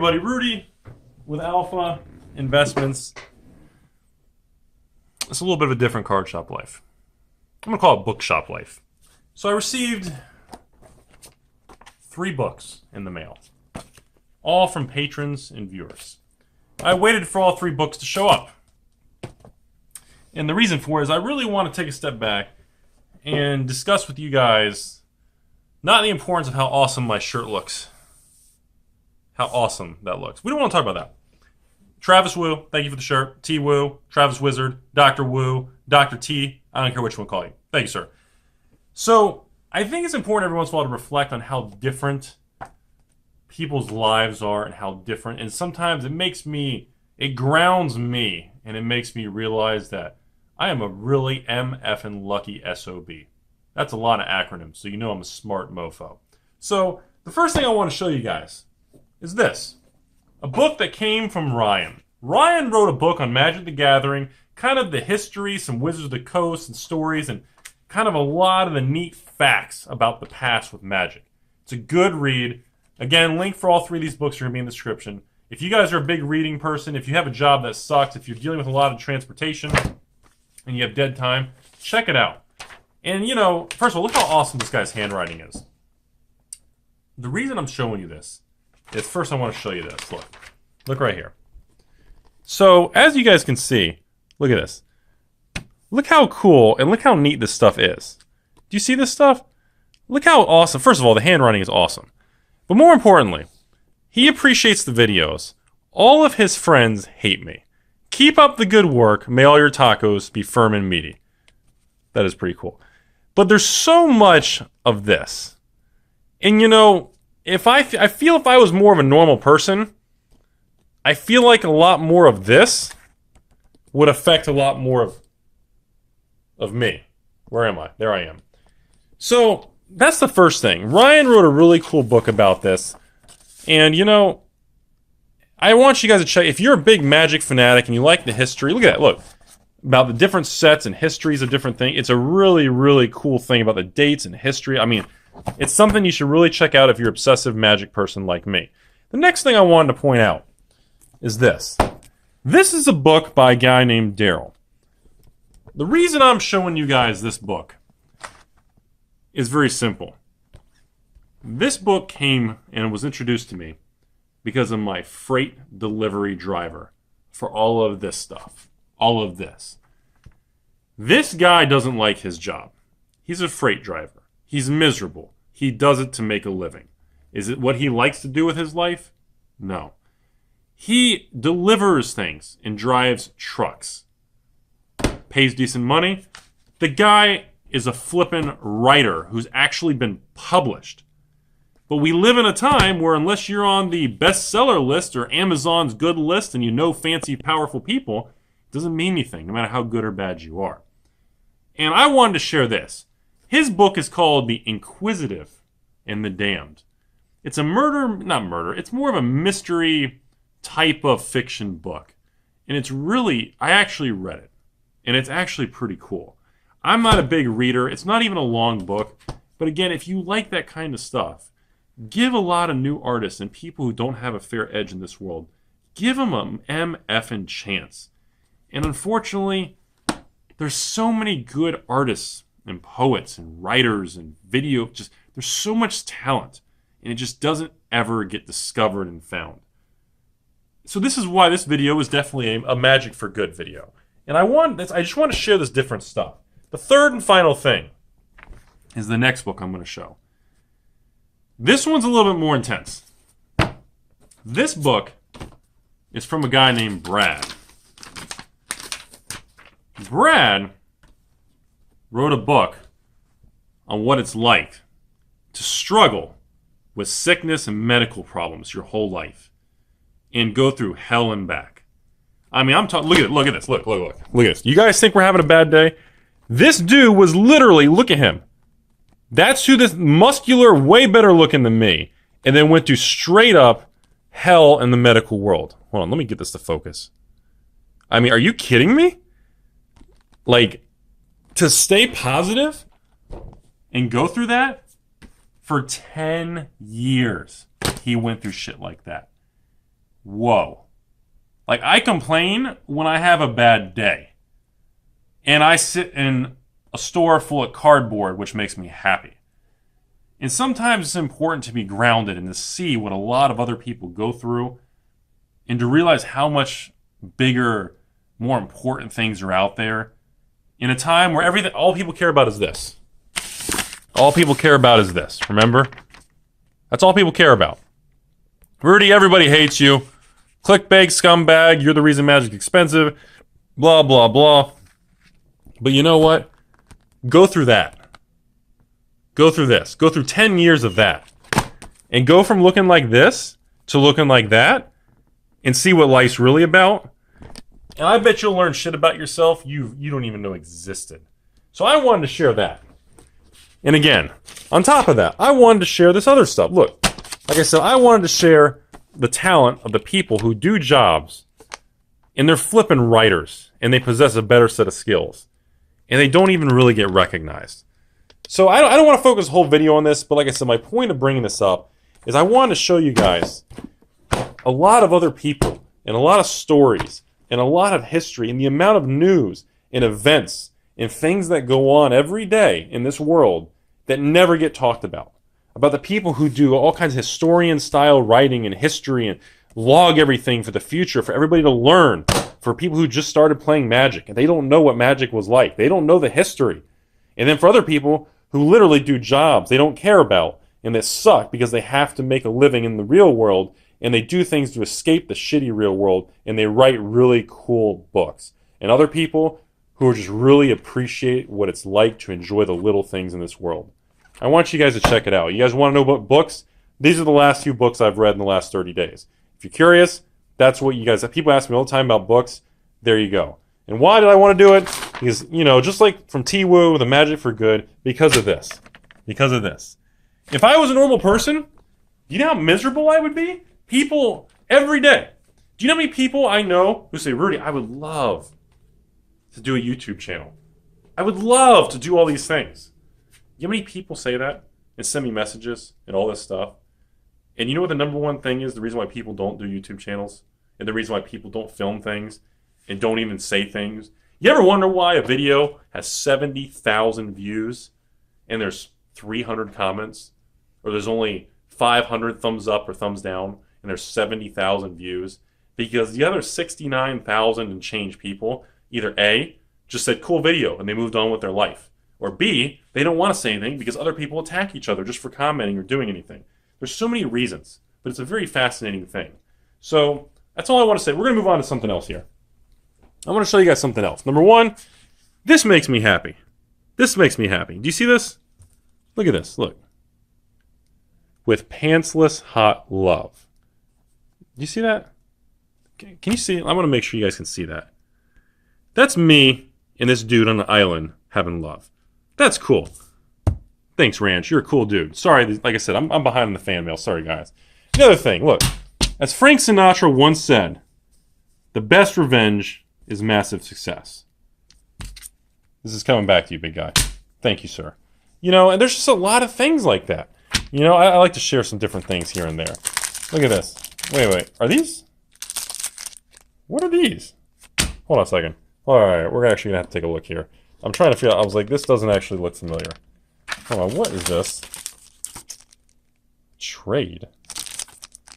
buddy Rudy with Alpha Investments. It's a little bit of a different card shop life. I'm gonna call it bookshop life. So I received 3 books in the mail, all from patrons and viewers. I waited for all 3 books to show up. And the reason for it is I really want to take a step back and discuss with you guys not the importance of how awesome my shirt looks. How awesome that looks. We don't want to talk about that. Travis Wu, thank you for the shirt. T Wu, Travis Wizard, Dr. Wu, Dr. T, I don't care which one to call you. Thank you, sir. So, I think it's important every once in a while to reflect on how different people's lives are and how different. And sometimes it grounds me, and it makes me realize that I am a really MFing lucky SOB. That's a lot of acronyms, so you know I'm a smart mofo. So, the first thing I want to show you guys is this. A book that came from Ryan. Ryan wrote a book on Magic the Gathering, kind of the history, some Wizards of the Coast and stories, and kind of a lot of the neat facts about the past with Magic. It's a good read. Again, link for all 3 of these books are going to be in the description. If you guys are a big reading person, if you have a job that sucks, if you're dealing with a lot of transportation, and you have dead time, check it out. And, you know, first of all, look how awesome this guy's handwriting is. The reason I'm showing you this is, first I want to show you this. Look right here. So, as you guys can see, look at this. Look how cool and look how neat this stuff is. Do you see this stuff? Look how awesome. First of all, the handwriting is awesome. But more importantly, he appreciates the videos. All of his friends hate me. Keep up the good work. May all your tacos be firm and meaty. That is pretty cool. But there's so much of this. And you know, I feel if I was more of a normal person, I feel like a lot more of this would affect a lot more of me. Where am I? There I am. So, that's the first thing. Ryan wrote a really cool book about this. And, you know, I want you guys to check. If you're a big Magic fanatic and you like the history, look at that. Look. About the different sets and histories of different things. It's a really, really cool thing about the dates and history. I mean, it's something you should really check out if you're an obsessive Magic person like me. The next thing I wanted to point out is this. This is a book by a guy named Daryl. The reason I'm showing you guys this book is very simple. This book came and was introduced to me because of my freight delivery driver for all of this stuff. All of this. This guy doesn't like his job. He's a freight driver. He's miserable. He does it to make a living. Is it what he likes to do with his life? No. He delivers things and drives trucks. Pays decent money. The guy is a flippin' writer who's actually been published. But we live in a time where unless you're on the bestseller list or Amazon's good list and you know fancy, powerful people, it doesn't mean anything, no matter how good or bad you are. And I wanted to share this. His book is called The Inquisitive and the Damned. It's a it's more of a mystery type of fiction book. And it's really, I actually read it. And it's actually pretty cool. I'm not a big reader. It's not even a long book. But again, if you like that kind of stuff, give a lot of new artists and people who don't have a fair edge in this world, give them a MFing chance. And unfortunately, there's so many good artists and poets and writers and there's so much talent. And it just doesn't ever get discovered and found. So this is why this video is definitely a Magic for Good video. And I just want to share this different stuff. The third and final thing is the next book I'm going to show. This one's a little bit more intense. This book is from a guy named Brad. Brad wrote a book on what it's like to struggle with sickness and medical problems your whole life and go through hell and back. I mean, I'm talking. Look at this. Look at this. You guys think we're having a bad day? This dude was literally, look at him. That's who this muscular, way better looking than me, and then went through straight up hell in the medical world. Hold on, let me get this to focus. I mean, are you kidding me? Like, to stay positive and go through that for 10 years, he went through shit like that. whoa. Like, I complain when I have a bad day. And I sit in a store full of cardboard, which makes me happy. And sometimes it's important to be grounded and to see what a lot of other people go through and to realize how much bigger, more important things are out there in a time where all people care about is this. All people care about is this, remember? That's all people care about. Rudy, everybody hates you. Clickbait, scumbag, you're the reason Magic's expensive, blah, blah, blah. But you know what? Go through that. Go through this. Go through 10 years of that. And go from looking like this to looking like that and see what life's really about. And I bet you'll learn shit about yourself you don't even know existed. So I wanted to share that. And again, on top of that, I wanted to share this other stuff. Look, like I said, I wanted to share the talent of the people who do jobs and they're flipping writers and they possess a better set of skills. And they don't even really get recognized. So I don't want to focus the whole video on this, but like I said, my point of bringing this up is I wanted to show you guys a lot of other people and a lot of stories and a lot of history and the amount of news and events and things that go on every day in this world that never get talked about. About the people who do all kinds of historian-style writing and history and log everything for the future, for everybody to learn, for people who just started playing Magic and they don't know what Magic was like. They don't know the history. And then for other people who literally do jobs they don't care about and that suck because they have to make a living in the real world and they do things to escape the shitty real world and they write really cool books. And other people who just really appreciate what it's like to enjoy the little things in this world. I want you guys to check it out. You guys want to know about books? These are the last few books I've read in the last 30 days. If you're curious, that's what you guys... People ask me all the time about books. There you go. And why did I want to do it? Because, you know, just like from T-Woo, the Magic for Good, because of this. Because of this. If I was a normal person, do you know how miserable I would be? People, every day. Do you know how many people I know who say, Rudy, I would love to do a YouTube channel. I would love to do all these things. You know how many people say that and send me messages and all this stuff? And you know what the number one thing is? The reason why people don't do YouTube channels and the reason why people don't film things and don't even say things. You ever wonder why a video has 70,000 views and there's 300 comments? Or there's only 500 thumbs up or thumbs down and there's 70,000 views? Because the other 69,000 and change people either A, just said cool video and they moved on with their life. Or B, they don't want to say anything because other people attack each other just for commenting or doing anything. There's so many reasons, but it's a very fascinating thing. So that's all I want to say. We're going to move on to something else here. I want to show you guys something else. Number one, this makes me happy. This makes me happy. Do you see this? Look at this. Look. With pantsless hot love. Do you see that? Can you see it? I want to make sure you guys can see that. That's me and this dude on an island having love. That's cool. Thanks, Ranch. You're a cool dude. Sorry, like I said, I'm behind in the fan mail. Sorry, guys. The other thing, look. As Frank Sinatra once said, the best revenge is massive success. This is coming back to you, big guy. Thank you, sir. You know, and there's just a lot of things like that. You know, I like to share some different things here and there. Look at this. Wait. Are these? What are these? Hold on a second. All right, we're actually going to have to take a look here. I'm trying to figure out. I was like, this doesn't actually look familiar. Hold on, what is this? Trade.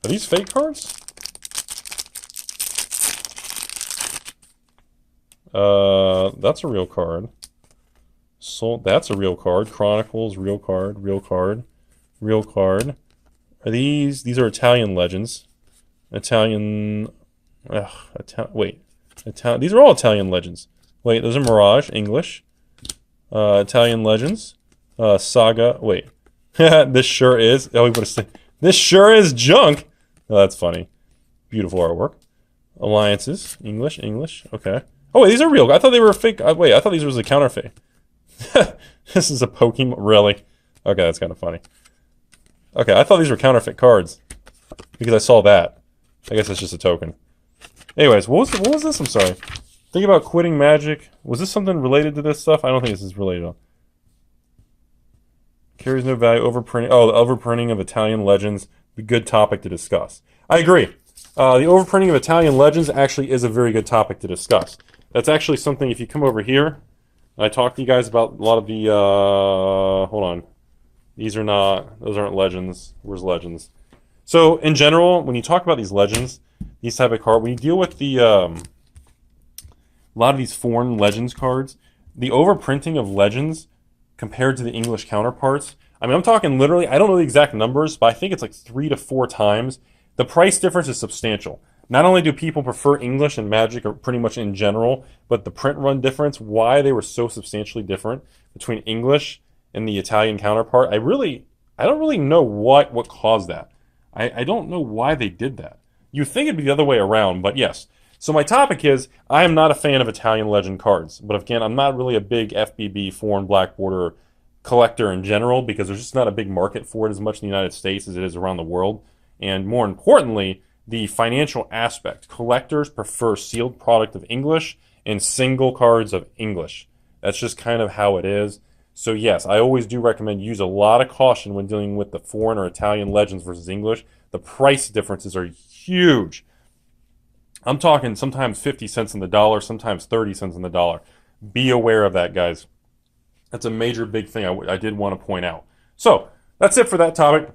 Are these fake cards? That's a real card. Soul, that's a real card. Chronicles, real card, real card, real card. Are these are Italian legends. Italian, these are all Italian legends. Wait, those are Mirage, English. Italian legends. Saga, wait. This sure is, this sure is junk. Oh, that's funny. Beautiful artwork. Alliances, English, okay. Oh, wait, these are real. I thought they were fake. Wait, I thought these was a counterfeit. This is a Pokemon, really? Okay, that's kind of funny. Okay, I thought these were counterfeit cards because I saw that. I guess it's just a token. Anyways, what was this? I'm sorry. Think about quitting Magic. Was this something related to this stuff? I don't think this is related at all. Carries no value. Overprinting. Oh, the overprinting of Italian legends. A good topic to discuss. I agree. The overprinting of Italian legends actually is a very good topic to discuss. That's actually something, if you come over here, I talked to you guys about a lot of the, hold on. Those aren't legends. Where's legends? So, in general, when you talk about these legends, these type of cards, when you deal with the, a lot of these foreign legends cards, the overprinting of legends compared to the English counterparts, I mean, I'm talking literally, I don't know the exact numbers, but I think it's like 3 to 4 times. The price difference is substantial. Not only do people prefer English and Magic, or pretty much in general, but the print run difference, why they were so substantially different between English and the Italian counterpart, I don't really know what caused that. I don't know why they did that. You'd think it'd be the other way around, but yes. So my topic is, I am not a fan of Italian legend cards, but again, I'm not really a big FBB, foreign black border collector in general, because there's just not a big market for it as much in the United States as it is around the world. And more importantly, the financial aspect. Collectors prefer sealed product of English and single cards of English. That's just kind of how it is. So yes, I always do recommend use a lot of caution when dealing with the foreign or Italian legends versus English. The price differences are huge. I'm talking sometimes 50 cents on the dollar, sometimes 30 cents on the dollar. Be aware of that, guys. That's a major big thing I did want to point out. So that's it for that topic.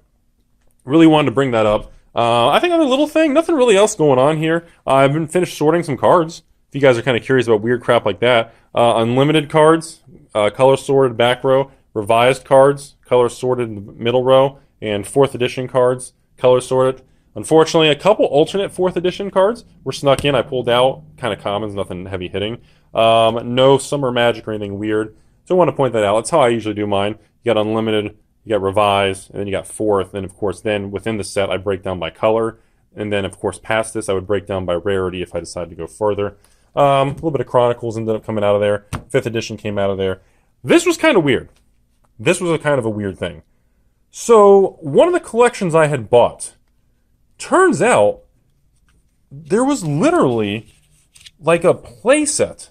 Really wanted to bring that up. I think another little thing, nothing really else going on here. I've been finished sorting some cards. If you guys are kind of curious about weird crap like that. Unlimited cards, color sorted back row, revised cards, color sorted in the middle row, and 4th edition cards, color sorted. Unfortunately, a couple alternate 4th edition cards were snuck in. I pulled out, kind of commons, nothing heavy hitting. No summer magic or anything weird. So I want to point that out. That's how I usually do mine. You got unlimited, you got revised, and then you got 4th. And of course, then within the set, I break down by color. And then, of course, past this, I would break down by rarity if I decided to go further. A little bit of Chronicles ended up coming out of there. 5th edition came out of there. This was kind of weird. This was a kind of a weird thing. So, one of the collections I had bought, turns out there was literally like a playset.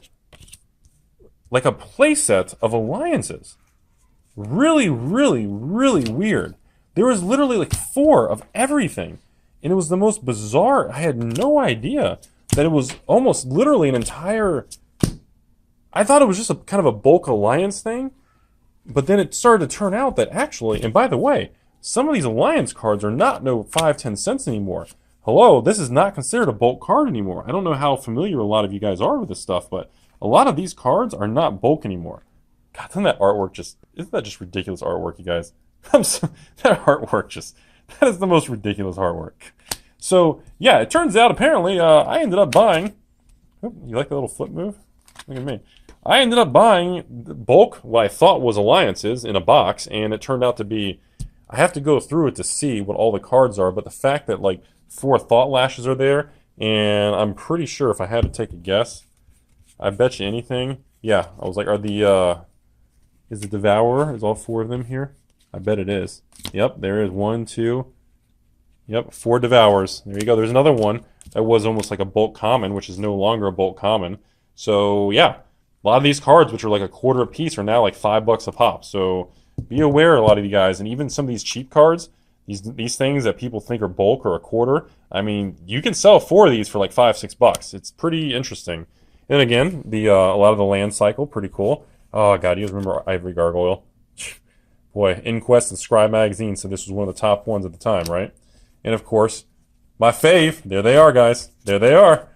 Like a playset of alliances. Really, really, really weird. There was literally like 4 of everything. And it was the most bizarre. I had no idea that it was almost literally an entire... I thought it was just a kind of a bulk alliance thing. But then it started to turn out that actually, and by the way, some of these alliance cards are not no 5-10 cents anymore. Hello, this is not considered a bulk card anymore. I don't know how familiar a lot of you guys are with this stuff, but a lot of these cards are not bulk anymore. God, isn't that just ridiculous artwork, you guys? That artwork that is the most ridiculous artwork. So, yeah, it turns out apparently I ended up buying... Oh, you like that little flip move? Look at me. I ended up buying bulk, what I thought was alliances, in a box, and it turned out to be... I have to go through it to see what all the cards are, but the fact that, like, 4 Thought Lashes are there, and I'm pretty sure if I had to take a guess, I bet you anything. Yeah, I was like, is the Devourer, is all 4 of them here? I bet it is. Yep, there is 1, 2, yep, 4 Devourers. There you go. There's another one that was almost like a bulk common, which is no longer a bulk common. So, yeah, a lot of these cards, which are like a quarter a piece, are now like $5 a pop. So, be aware, a lot of you guys, and even some of these cheap cards, these things that people think are bulk or a quarter, I mean, you can sell 4 of these for like $5-6. It's pretty interesting. And again, a lot of the land cycle, pretty cool. Oh god, you guys remember Ivory Gargoyle? Boy, Inquest and Scry Magazine said this was one of the top ones at the time, right? And of course, my fave, there they are, guys. There they are.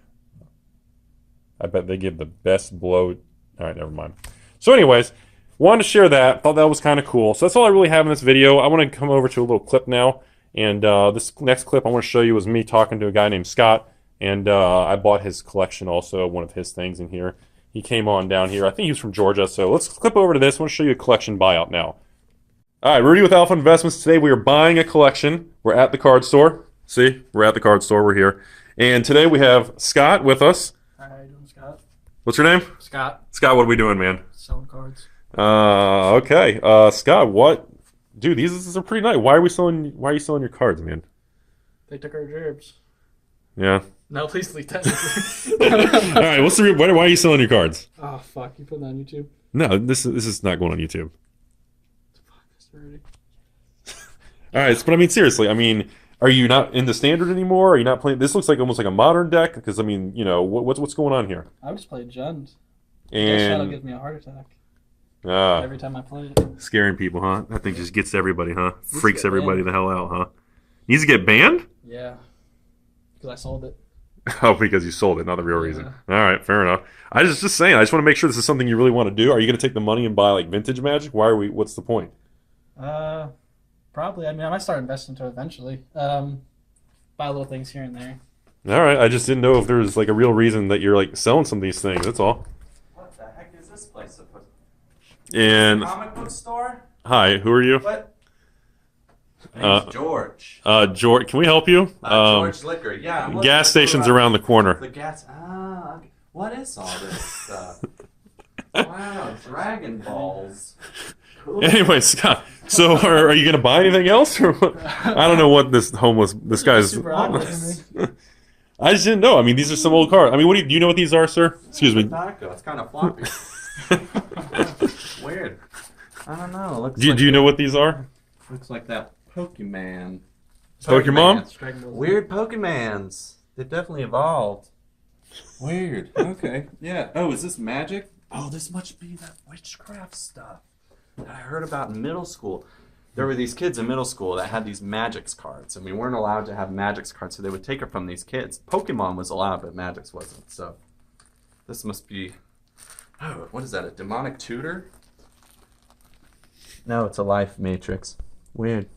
I bet they give the best blow. Alright, never mind. So anyways, wanted to share that. Thought that was kind of cool. So that's all I really have in this video. I want to come over to a little clip now. And this next clip I want to show you was me talking to a guy named Scott. And I bought his collection also, one of his things in here. He came on down here. I think he was from Georgia. So let's clip over to this. I want to show you a collection buyout now. All right, Rudy with Alpha Investments. Today we are buying a collection. We're at the card store. See, we're at the card store. We're here. And today we have Scott with us. Hi, how you doing, Scott? What's your name? Scott. Scott, what are we doing, man? Selling cards. Okay. Scott, what? Dude, these are pretty nice. Why are you selling your cards, man? They took our gerbs. Yeah. No, please leave that. All right, what's the why are you selling your cards? Oh, fuck. You put that on YouTube? No, this is not going on YouTube. Fuck, that's Rudy. All right, but I mean, seriously, I mean, Are you not in the standard anymore? Are you not playing? This looks like almost like a modern deck because I mean, you know, what's going on here? I would just play Jund. That'll And give me a heart attack ah, every time I play it. scaring people, huh? That thing just gets everybody, huh? Needs Freaks to get everybody banned. the hell out, huh? Needs to get banned? Yeah, because I sold it. Oh, because you sold it, not the real Yeah. reason. All right, fair enough. I just saying. I just want to make sure this is something you really want to do. Are you going to take the money and buy like vintage Magic? Why are we? What's the point? Probably. I mean, I might start investing to it eventually. Buy little things here and there. All right, I just didn't know if there was like a real reason that you're like selling some of these things. That's all. What the heck is this place supposed And comic book store? hi, who are you? What? My name's George. George, can we help you? George Liquor. Yeah. I'm looking Gas for, station's around the corner. The gas. Ah, okay. What is all this stuff? Wow, Dragon Balls. Cool. Anyway, Scott. So, are you going to buy anything else, or what? I don't know what this guy's. Super obvious to me. I just didn't know. I mean, these are some old cards. I mean, do you know what these are, sir? Excuse me. Tobacco. It's kind of floppy. Weird. I don't know. It looks Do you know what these are? Looks like that Pokemon. Pokemon? Dragon Ball Z. Weird Pokemans. They've definitely evolved. Weird. Okay. Yeah. Oh, is this magic? Oh, this must be that witchcraft stuff that I heard about in middle school. There were these kids in middle school that had these Magix cards, and we weren't allowed to have Magix cards, so they would take it from these kids. Pokemon was allowed, but Magix wasn't. So this must be. Oh, what is that? A demonic tutor? No, it's a life matrix. Weird.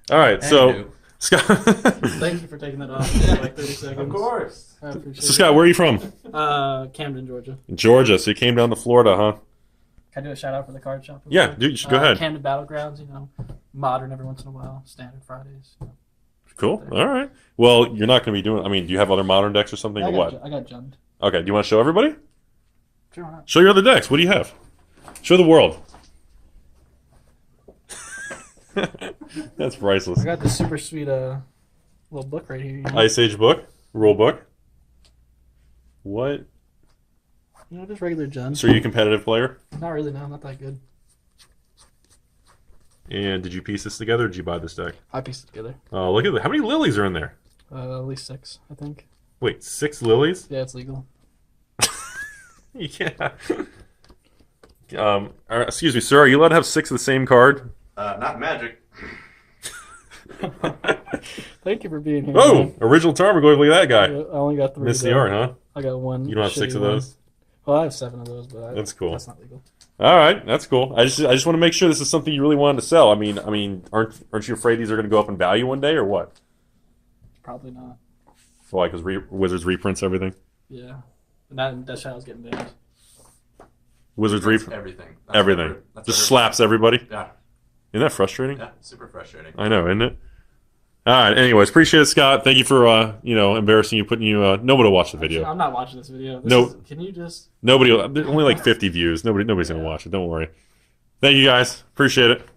All right, so Anywho. Scott. Thank you for taking that off in like 30 seconds. Of course. I appreciate So Scott, where are you from? it. Camden, Georgia. Georgia. So you came down to Florida, huh? Can I do a shout out for the card shop? Yeah, dude, you should go ahead. Camden Battlegrounds, you know, modern every once in a while, standard Fridays. You know. Cool. All right. Well, you're not going to be doing. I mean, do you have other modern decks or something, I or got, what? I got Jund. Okay. Do you want to show everybody? Sure, why not? Show your other decks. What do you have? Show the world. That's priceless. I got this super sweet little book right here. You know, Ice Age book, rule book. What? just regular Jund. So are you a competitive player? Not really, no, not that good. And did you piece this together, or did you buy this deck? I pieced it together. Oh, look at that. How many lilies are in there? At least 6, I think. Wait, 6 lilies? Yeah, it's legal. Yeah. Excuse me, sir. Are you allowed to have 6 of the same card? Not magic. Thank you for being here. Oh, man. original Tarmogoyf. Look at that guy. I only got 3. Missed the art, huh? I got 1. You don't have 6 of shitty one. those? Well, I have 7 of those, but That's cool. That's not legal. All right, that's cool. I just want to make sure this is something you really wanted to sell. I mean, aren't you afraid these are going to go up in value one day, or what? Probably not. Why? Because Wizards reprints everything. Yeah. And that shadow's getting banned. Wizards That's reprint everything. everything. That's Just everything. slaps everybody. Yeah. Isn't that frustrating? Yeah. Super frustrating. I know, isn't it? All right. Anyways, appreciate it, Scott. Thank you for embarrassing you, putting you. Nobody will watch the video. I'm not watching this video. Nope. Can you just... Nobody. There's only like 50 views. Nobody's gonna watch it. Don't worry. Thank you guys. Appreciate it.